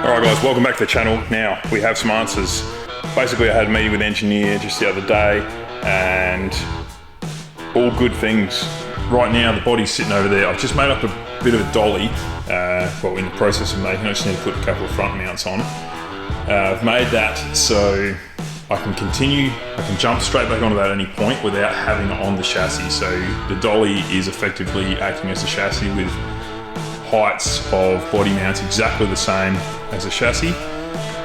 Alright guys, welcome back to the channel. Now, we have some answers. Basically I had a meeting with the engineer just the other day and all good things. Right now the body's sitting over there. I've just made up a bit of a dolly, well in the process of making it. I just need to put a couple of front mounts on. I've made that so I can continue, I can jump straight back onto that at any point without having it on the chassis. So the dolly is effectively acting as a chassis with heights of body mounts exactly the same as a chassis.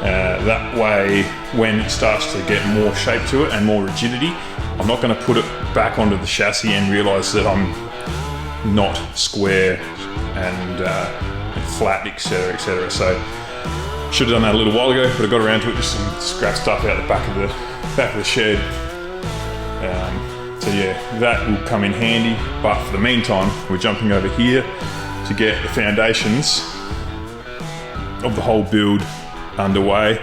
That way, when it starts to get more shape to it and more rigidity, I'm not going to put it back onto the chassis and realise that I'm not square and flat, etc, etc. So should have done that a little while ago, but I got around to it. Just some scrap stuff out the back of the shed. So yeah, that will come in handy. But for the meantime, we're jumping over here to get the foundations of the whole build underway.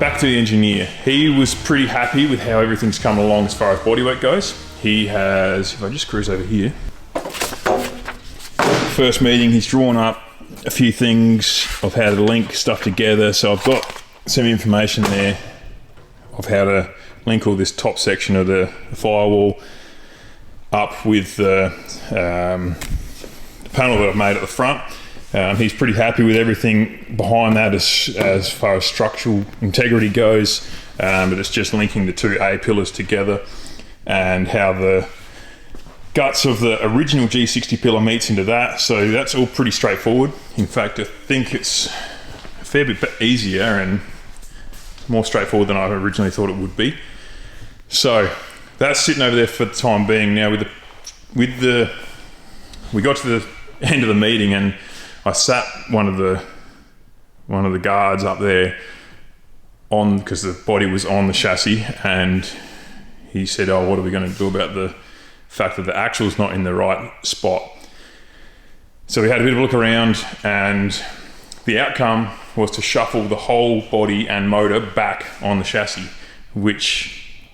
Back to the engineer. He was pretty happy with how everything's coming along as far as bodyweight goes. He has, if I just cruise over here, first meeting, he's drawn up a few things of how to link stuff together. So I've got some information there of how to link all this top section of the firewall up with the panel that I've made at the front. He's pretty happy with everything behind that as far as structural integrity goes, but it's just linking the two A pillars together and how the guts of the original G60 pillar meets into that. So that's all pretty straightforward. In fact, I think it's a fair bit easier and more straightforward than I originally thought it would be. So that's sitting over there for the time being. Now we got to the end of the meeting and I sat one of the guards up there on, because the body was on the chassis, and he said, oh, what are we going to do about the fact that the axle's not in the right spot? So we had a bit of a look around and the outcome was to shuffle the whole body and motor back on the chassis, which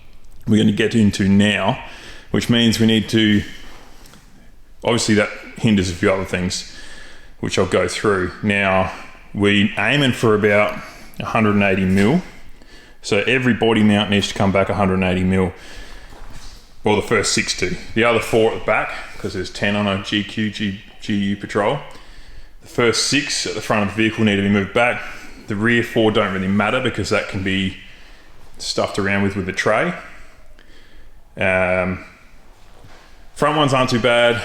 we're going to get into now, which means we need to, obviously that hinders a few other things, which I'll go through. Now, we're aiming for about 180 mil. So every body mount needs to come back 180 mil. Well, the first 6 do. The other 4 at the back, because there's 10 on a GU patrol. The first 6 at the front of the vehicle need to be moved back. The rear 4 don't really matter because that can be stuffed around with the tray. Front ones aren't too bad.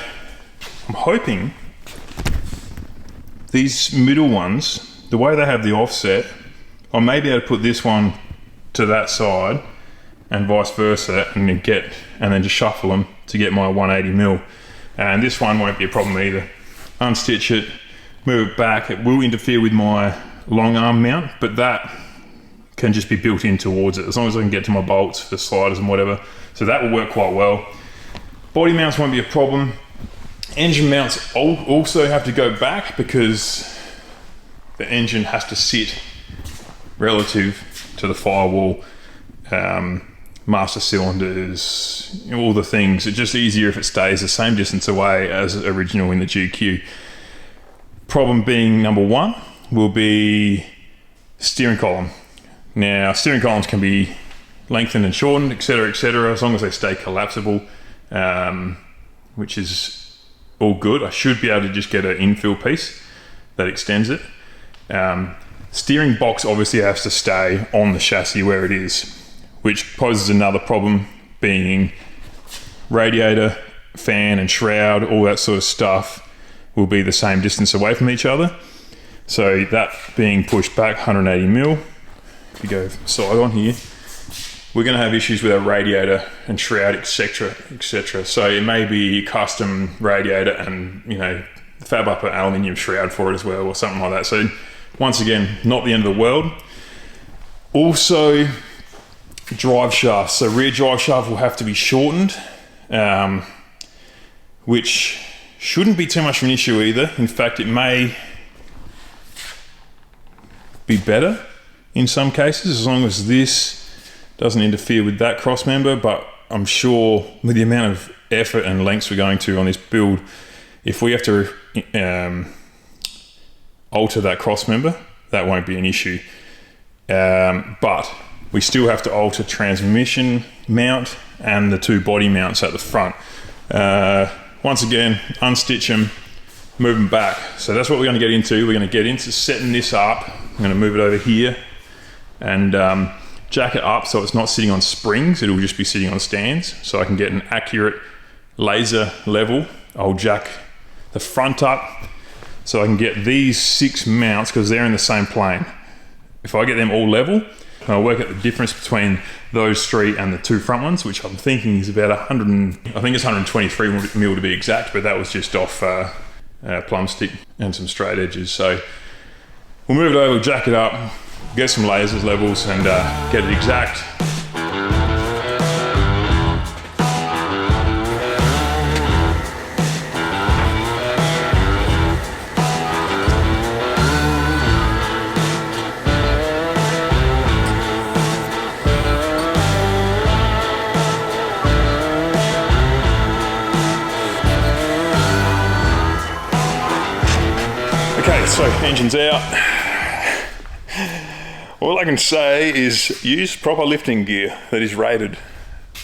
I'm hoping these middle ones, the way they have the offset, I may be able to put this one to that side and vice versa, and then just shuffle them to get my 180 mil. And this one won't be a problem either. Unstitch it, move it back. It will interfere with my long arm mount, but that can just be built in towards it as long as I can get to my bolts, the sliders and whatever. So that will work quite well. Body mounts won't be a problem. Engine mounts also have to go back because the engine has to sit relative to the firewall, master cylinders, all the things. It's just easier if it stays the same distance away as original in the GQ. Problem being, number 1 will be steering column. Now, steering columns can be lengthened and shortened, etc, as long as they stay collapsible, which is all good. I should be able to just get an infill piece that extends it. Steering box obviously has to stay on the chassis where it is, which poses another problem, being radiator, fan and shroud, all that sort of stuff will be the same distance away from each other. So that being pushed back 180 mil, if you go side on here, we're going to have issues with our radiator and shroud, etc, etc. So it may be custom radiator and, you know, fab up an aluminium shroud for it as well, or something like that. So once again, not the end of the world. Also, drive shafts. So rear drive shaft will have to be shortened, which shouldn't be too much of an issue either. In fact, it may be better in some cases as long as this doesn't interfere with that cross member, but I'm sure with the amount of effort and lengths we're going to on this build, if we have to alter that cross member, that won't be an issue. But we still have to alter transmission mount and the 2 body mounts at the front. Once again, unstitch them, move them back. So that's what we're going to get into. We're going to get into setting this up. I'm going to move it over here and jack it up so it's not sitting on springs. It'll just be sitting on stands, so I can get an accurate laser level. I'll jack the front up so I can get these 6 mounts, because they're in the same plane. If I get them all level, I'll work out the difference between those 3 and the 2 front ones, which I'm thinking is about 123 mil to be exact, but that was just off plumb stick and some straight edges. So we'll move it over, jack it up, get some lasers levels, and get it exact. So engine's out. All I can say is use proper lifting gear that is rated.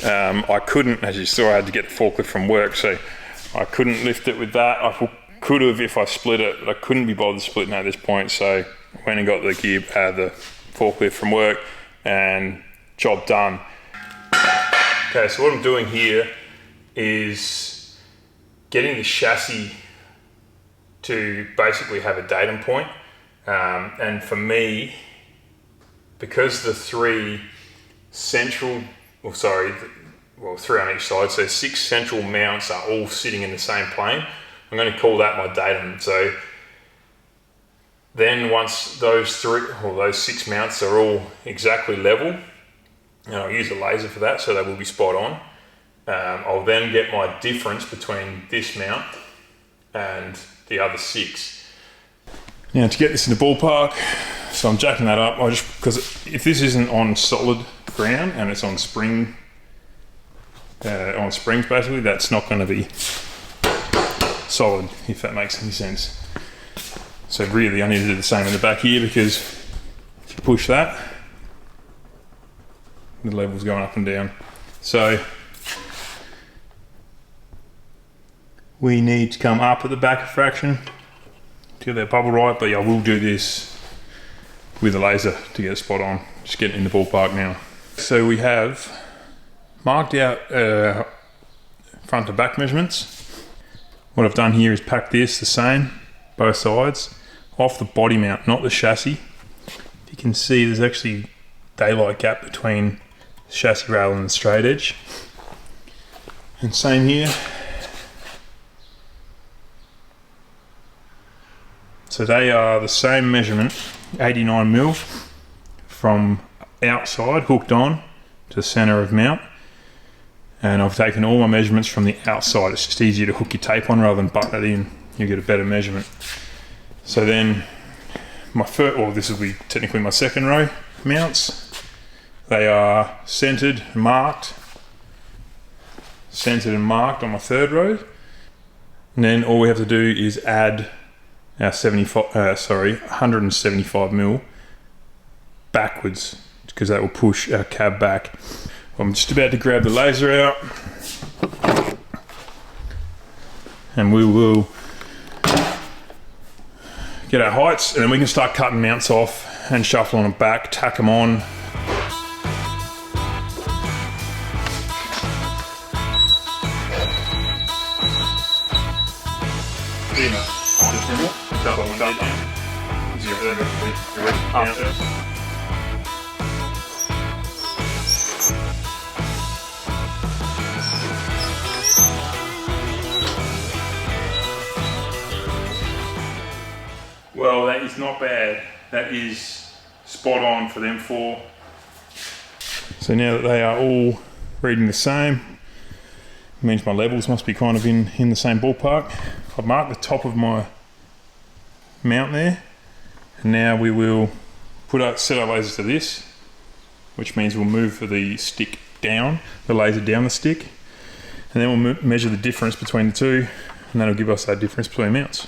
I couldn't, as you saw, I had to get the forklift from work, so I couldn't lift it with that. I could have if I split it, but I couldn't be bothered splitting at this point, so I went and got the gear, the forklift from work, and job done. Okay, so what I'm doing here is getting the chassis to basically have a datum point. And for me, because the 3 central, well 3 on each side, so 6 central mounts are all sitting in the same plane, I'm going to call that my datum. So then once those 6 mounts are all exactly level, and I'll use a laser for that, so they will be spot on, I'll then get my difference between this mount and the other 6. Now to get this in the ballpark, so I'm jacking that up, because if this isn't on solid ground and it's on springs basically, that's not going to be solid, if that makes any sense. So really I need to do the same in the back here, because if you push that, the level's going up and down. So we need to come up at the back a fraction to get that bubble right, but yeah, I will do this with a laser to get it spot on. Just getting in the ballpark now. So we have marked out front to back measurements. What I've done here is pack this the same, both sides, off the body mount, not the chassis. If you can see, there's actually daylight gap between the chassis rail and the straight edge. And same here. So they are the same measurement, 89 mil from outside, hooked on to the center of mount. And I've taken all my measurements from the outside. It's just easier to hook your tape on rather than button it in. You get a better measurement. So then this will be technically my 2nd row mounts. They are centered and marked on my 3rd row. And then all we have to do is add our 175 mil backwards, because that will push our cab back. I'm just about to grab the laser out, and we will get our heights, and then we can start cutting mounts off and shuffling them back, tack them on. Well, that is not bad. That is spot on for them 4. So now that they are all reading the same, it means my levels must be kind of in the same ballpark. I've marked the top of my mount there, and now we will set our lasers to this, which means we'll move the stick down, the laser down the stick, and then we'll measure the difference between the 2, and that'll give us that difference between mounts.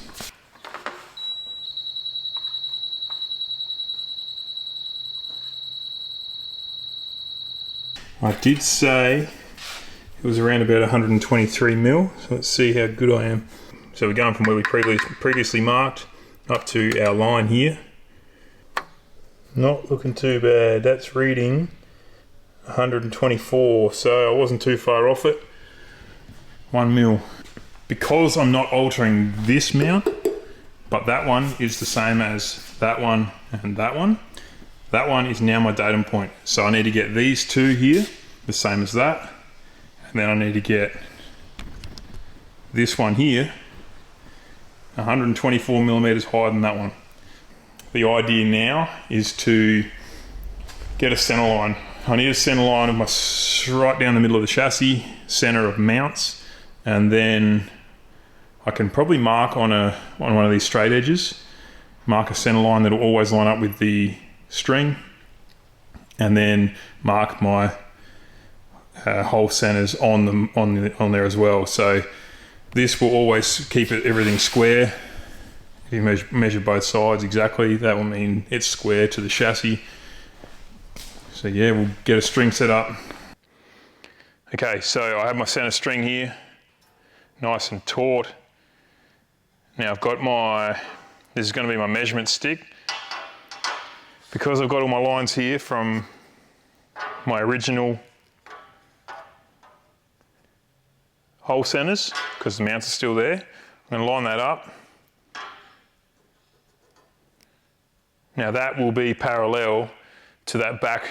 I did say it was around about 123 mil, so let's see how good I am. So we're going from where we previously marked up to our line here. Not looking too bad. That's reading 124, so I wasn't too far off it. 1 mil. Because I'm not altering this mount, but that one is the same as that one and that one. That one is now my datum point. So I need to get these two here, the same as that. And then I need to get this one here, 124 millimeters higher than that one. The idea now is to get a center line. I need a center line of my right down the middle of the chassis, center of mounts, and then I can probably mark on one of these straight edges, mark a center line that'll always line up with the string, and then mark my hole centers on there as well. So this will always keep everything square. If you measure both sides exactly, that will mean it's square to the chassis. So yeah, we'll get a string set up. Okay, so I have my center string here, nice and taut. Now I've got this is going to be my measurement stick. Because I've got all my lines here from my original hole centers, because the mounts are still there, I'm going to line that up. Now that will be parallel to that back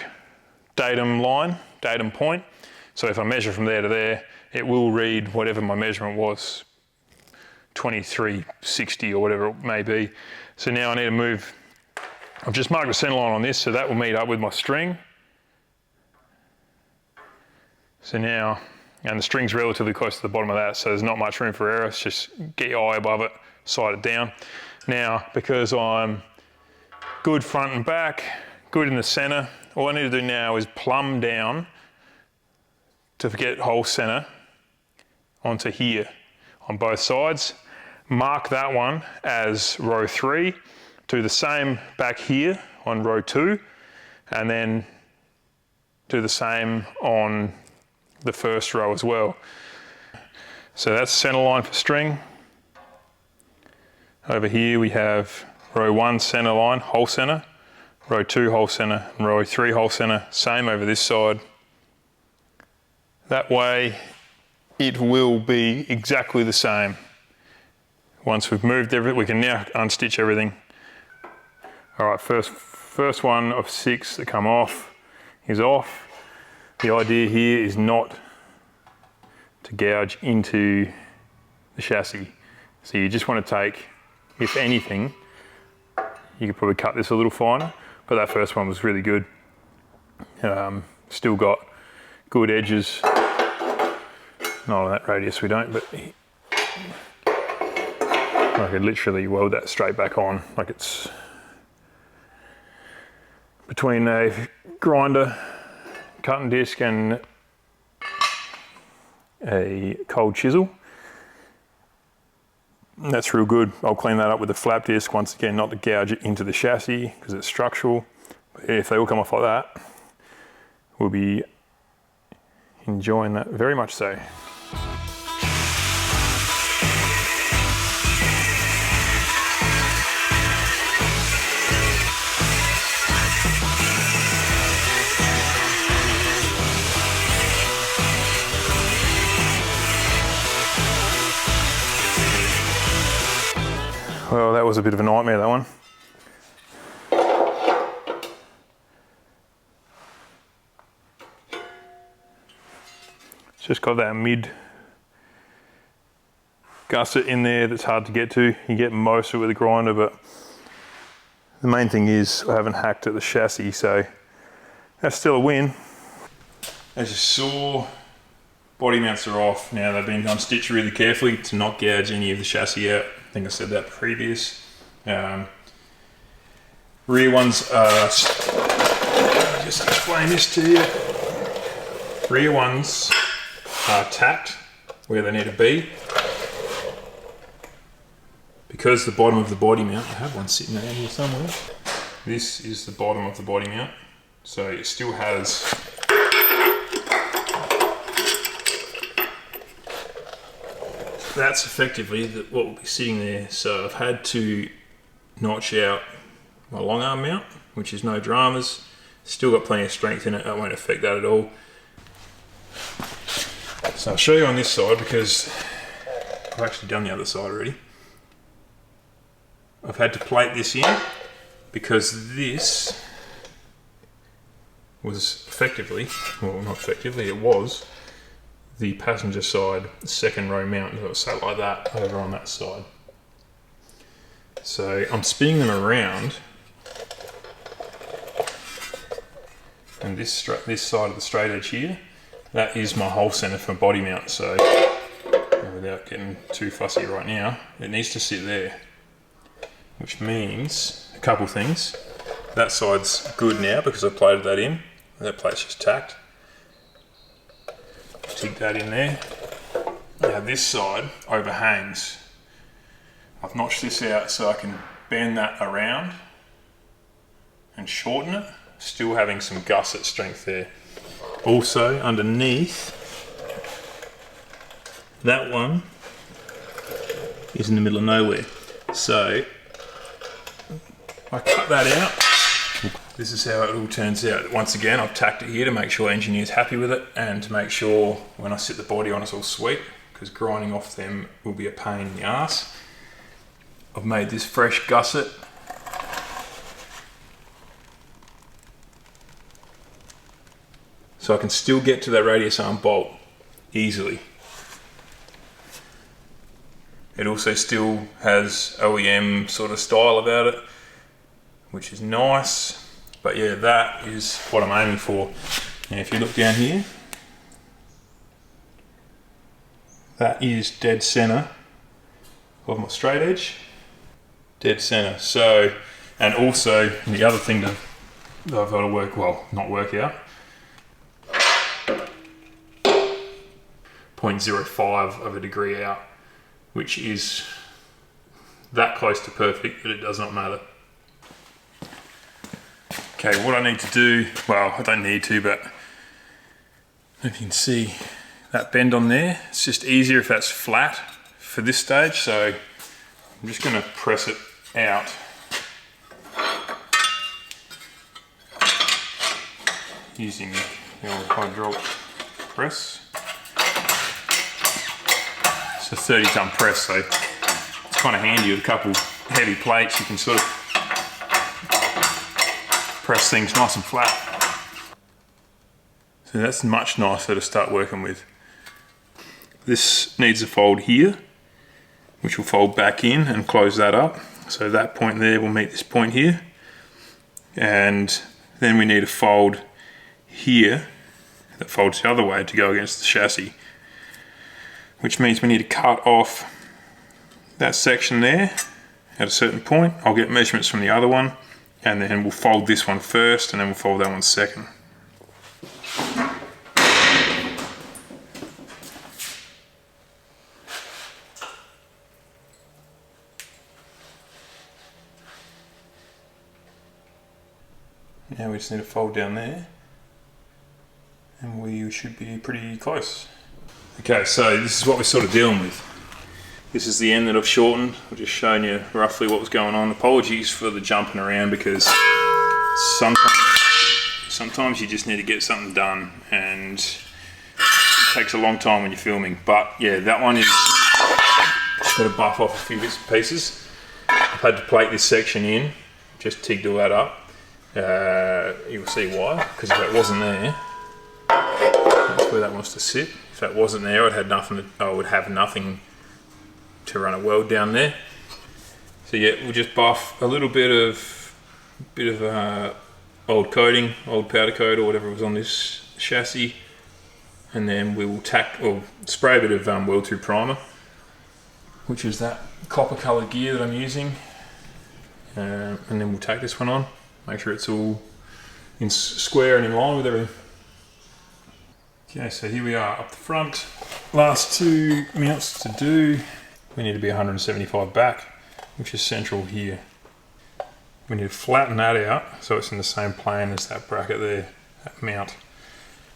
datum line, datum point. So if I measure from there to there, it will read whatever my measurement was, 2360 or whatever it may be. So now I need to move. I've just marked the center line on this, so that will meet up with my string. So now, and the string's relatively close to the bottom of that, so there's not much room for error. It's just get your eye above it, slide it down. Now, because I'm good front and back, good in the center, all I need to do now is plumb down to get hole center onto here on both sides. Mark that one as row 3. Do the same back here on row 2, and then do the same on the first row as well. So that's center line for string. Over here we have row 1 center line, hole center, row 2 hole center, and row 3 hole center, same over this side. That way it will be exactly the same. Once we've moved everything, we can now unstitch everything. All right, first one of 6 that come off is off. The idea here is not to gouge into the chassis. So you just want to take, if anything, you could probably cut this a little finer, but that first one was really good. Still got good edges. Not on that radius we don't, but I could literally weld that straight back on, like it's between a grinder, cutting disc, and a cold chisel. That's real good. I'll clean that up with a flap disc, once again, not to gouge it into the chassis because it's structural. But if they all come off like that, we'll be enjoying that very much so. Well, that was a bit of a nightmare, that one. It's just got that mid gusset in there that's hard to get to. You get most of it with a grinder, but the main thing is I haven't hacked at the chassis, so that's still a win. As you saw, body mounts are off. Now they've been unstitched really carefully to not gouge any of the chassis out. I think I said that previous. Rear ones are, just explain this to you. Rear ones are tacked where they need to be. Because the bottom of the body mount, I have one sitting around here somewhere. This is the bottom of the body mount. So it still has that's effectively what will be sitting there. So I've had to notch out my long arm mount, which is no dramas. Still got plenty of strength in it, that won't affect that at all. So I'll show you on this side because I've actually done the other side already. I've had to plate this in because this was effectively, well not effectively, it was the passenger side second row mount. So it sat like that over on that side. So I'm spinning them around, and this side of the straight edge here, that is my hole center for body mount. So without getting too fussy right now, it needs to sit there, which means a couple things. That side's good now because I plated that in. That plate's just tacked. Stick that in there. Now this side overhangs. I've notched this out so I can bend that around and shorten it, still having some gusset strength there. Also underneath, that one is in the middle of nowhere. So I cut that out. This is how it all turns out. Once again, I've tacked it here to make sure the engineer's happy with it and to make sure when I sit the body on it's all sweet, because grinding off them will be a pain in the ass. I've made this fresh gusset. So I can still get to that radius arm bolt easily. It also still has OEM sort of style about it, which is nice. But yeah, that is what I'm aiming for. And if you look down here, that is dead center of my straight edge. Dead center. So, and also the other thing that I've got to not work out, 0.05 of a degree out, which is that close to perfect that it does not matter. Okay, what I need to do, well, I don't need to, but if you can see that bend on there, it's just easier if that's flat for this stage. So I'm just going to press it out. Using the old hydraulic press. It's a 30-ton press, so it's kind of handy with a couple heavy plates. You can sort of press things nice and flat. So that's much nicer to start working with. This needs a fold here, which will fold back in and close that up. So that point there will meet this point here. And then we need a fold here that folds the other way to go against the chassis, which means we need to cut off that section there at a certain point. I'll get measurements from the other one, and then we'll fold this one first and then we'll fold that one second. Now we just need to fold down there and we should be pretty close. Okay, so this is what we're sort of dealing with. This is the end that I've shortened. I've just shown you roughly what was going on. Apologies for the jumping around, because sometimes you just need to get something done, and it takes a long time when you're filming. But yeah, that one is just got to buff off a few bits and pieces. I've had to plate this section in, just TIGged all that up. You'll see why, because if that wasn't there, that's where that wants to sit. If that wasn't there, I would have nothing to run a weld down there. So yeah, we'll just buff a little bit of old coating, old powder coat or whatever was on this chassis, and then we will spray a bit of weld through primer, which is that copper coloured gear that I'm using, and then we'll tack this one on, make sure it's all in square and in line with everything. Okay, so here we are up the front. Last two mounts to do. We need to be 175 back, which is central here. We need to flatten that out so it's in the same plane as that bracket there, that mount.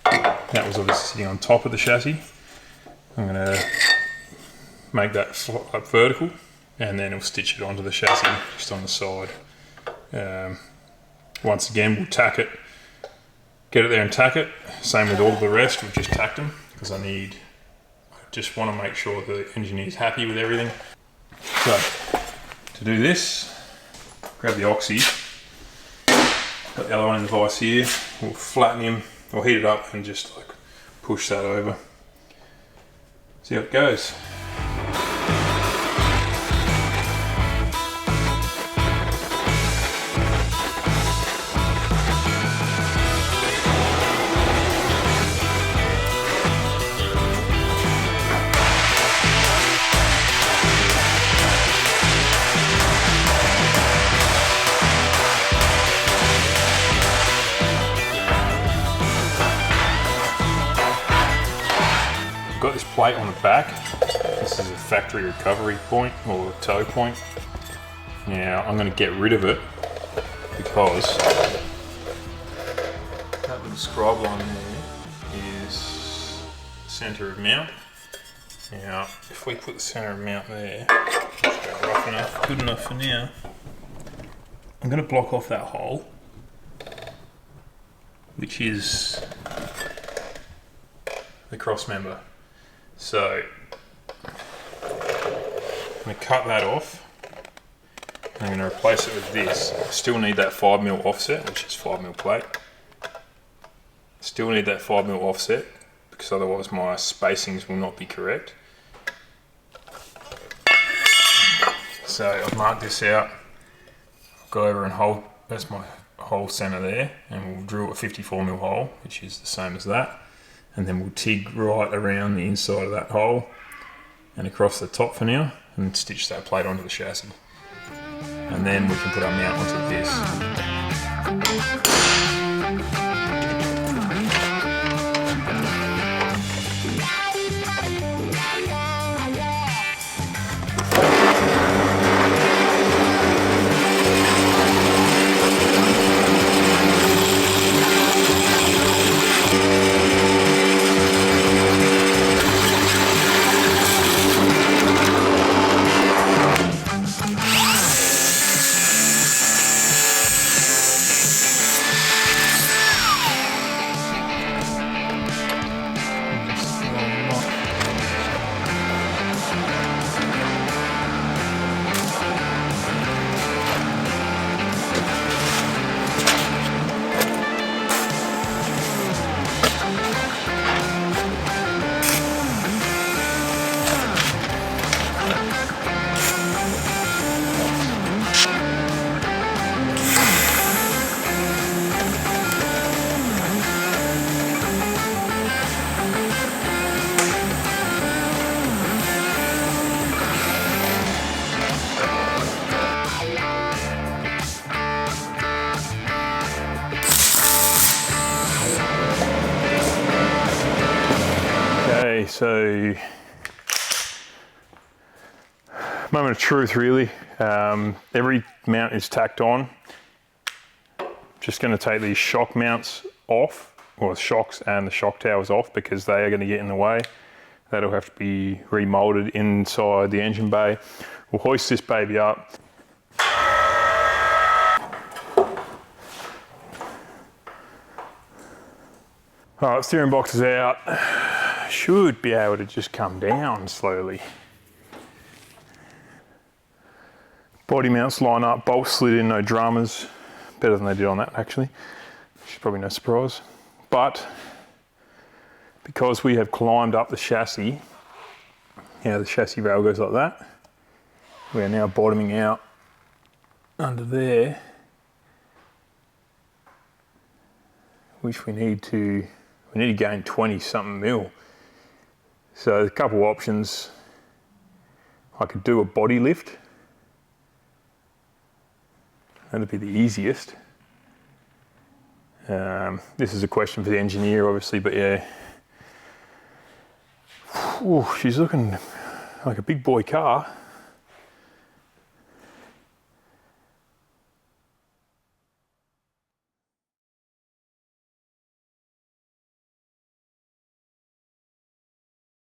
That was obviously sitting on top of the chassis. I'm going to make that up vertical, and then we'll stitch it onto the chassis just on the side. Once again, we'll tack it, get it there and tack it. Same with all of the rest, we've just tacked them because I just want to make sure the engineer's happy with everything. So to do this, grab the oxy, got the other one in the vise here, we'll flatten him, or heat it up and just like push that over. See how it goes. Got this plate on the back. This is a factory recovery point or toe point. Now I'm going to get rid of it because that little scribe line there is center of mount. Now if we put the center of mount there, just go rough enough, good enough for now. I'm going to block off that hole, which is the cross member. So I'm going to cut that off. I'm going to replace it with this. I still need that 5mm offset, which is 5mm plate. Still need that 5mm offset because otherwise my spacings will not be correct. So I've marked this out. I'll go over and hold, that's my hole center there, and we'll drill a 54mm hole, which is the same as that. And then we'll TIG right around the inside of that hole and across the top for now, and stitch that plate onto the chassis. And then we can put our mount onto this. So, moment of truth really. Every mount is tacked on. Just going to take these shock mounts off, or the shocks and the shock towers off, because they are going to get in the way. That'll have to be remolded inside the engine bay. We'll hoist this baby up. Alright, steering box is out. Should be able to just come down slowly. Body mounts line up, bolts slid in, no dramas. Better than they did on that actually, which is probably no surprise. But because we have climbed up the chassis, the chassis rail goes like that. We are now bottoming out under there, which we need to gain 20 something mil. So a couple options. I could do a body lift. That'd be the easiest. This is a question for the engineer obviously, but yeah. Ooh, she's looking like a big boy car.